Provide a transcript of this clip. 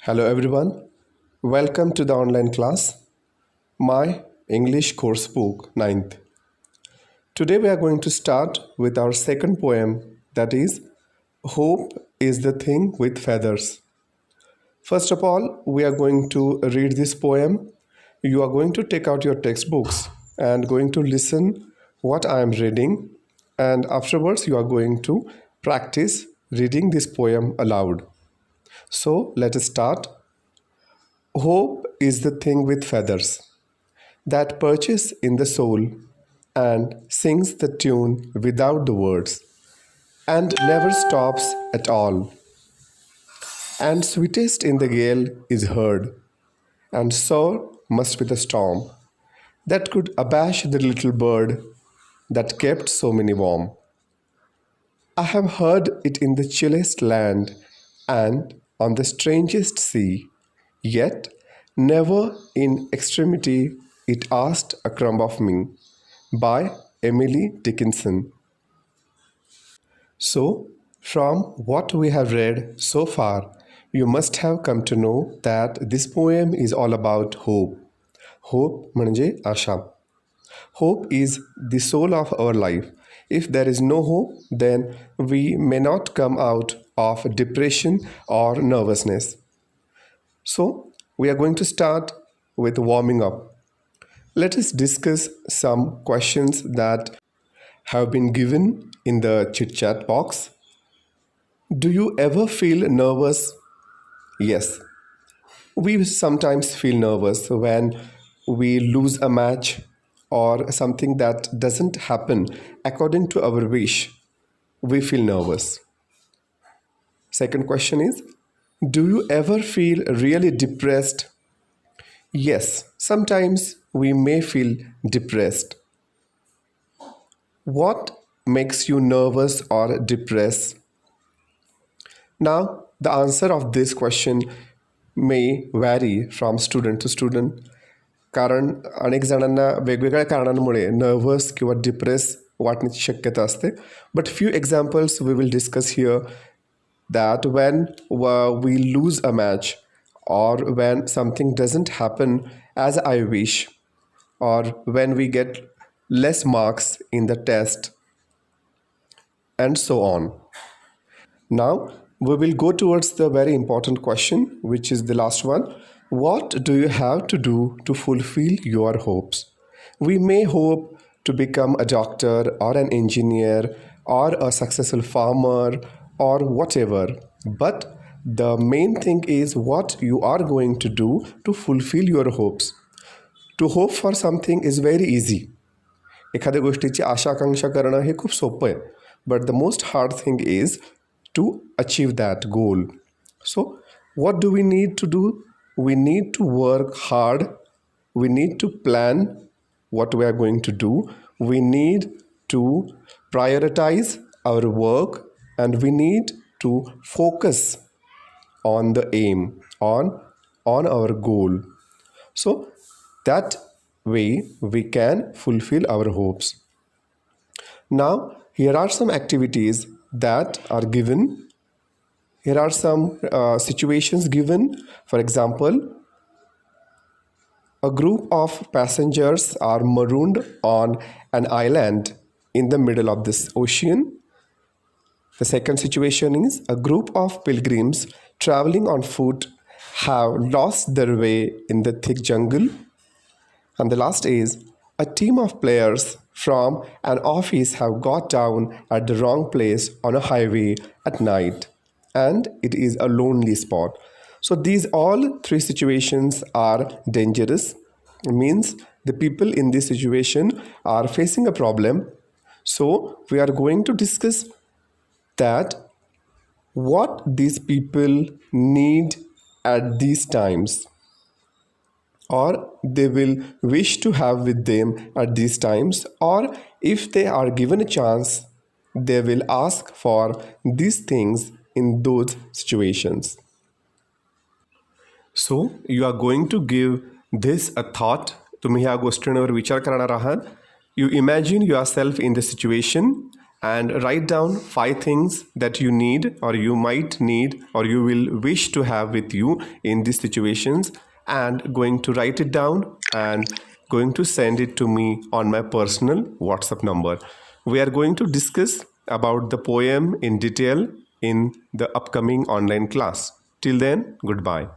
Hello everyone, welcome to the online class, my English Coursebook 9th. Today we are going to start with our second poem, that is, Hope is the Thing with Feathers. First of all, we are going to read this poem. You are going to take out your textbooks and going to listen what I am reading, and afterwards you are going to practice reading this poem aloud. So let us start. Hope is the thing with feathers that perches in the soul and sings the tune without the words and never stops at all. And sweetest in the gale is heard, and sore must be the storm that could abash the little bird that kept so many warm. I have heard it in the chillest land and on the strangest sea, yet never in extremity it asked a crumb of me. By Emily Dickinson. So, from what we have read so far, you must have come to know that this poem is all about hope. Hope म्हणजे आशा. Hope is the soul of our life. If there is no hope, then we may not come out of depression or nervousness. So, we are going to start with warming up. Let us discuss some questions that have been given in the chit chat box. Do you ever feel nervous? Yes. We sometimes feel nervous when we lose a match or something that doesn't happen according to our wish. We feel nervous. Second question is, do you ever feel really depressed? Yes, sometimes we may feel depressed. What makes you nervous or depressed? Now, the answer of this question may vary from student to student. कारण अनेक जणांना वेगवेगळ्या कारणांमुळे nervous किंवा depress वाटण्याची शक्यता असते. But few examples we will discuss here that when we lose a match or when something doesn't happen as I wish or when we get less marks in the test and so on. Now we will go towards the very important question, which is the last one. What do you have to do to fulfill your hopes? We may hope to become a doctor or an engineer or a successful farmer or whatever, but the main thing is what you are going to do to fulfill your hopes. To hope for something is very easy. एखाद्या गोष्टीची आशा आकांक्षा करणं हे खूप सोपं आहे, but the most hard thing is to achieve that goal. So what do we need to do? We need to work hard. We need to plan what we are going to do. We need to prioritize our work and we need to focus on the aim, on our goal. So that way we can fulfill our hopes. Now, here are some activities that are given. Here are some situations given. For example, a group of passengers are marooned on an island in the middle of this ocean. The second situation is a group of pilgrims traveling on foot have lost their way in the thick jungle. And the last is a team of players from an office have got down at the wrong place on a highway at night and it is a lonely spot. So these all three situations are dangerous. It means the people in this situation are facing a problem. So we are going to discuss that what these people need at these times or they will wish to have with them at these times, or if they are given a chance they will ask for these things in those situations. So you are going to give this a thought. तुम्ही ह्या गोष्टींवर विचार करणार आहात. You imagine yourself in the situation and write down 5 things that you need or you might need or you will wish to have with you in these situations, and going to write it down and going to send it to me on my personal WhatsApp number. We are going to discuss about the poem in detail in the upcoming online class. Till then, goodbye.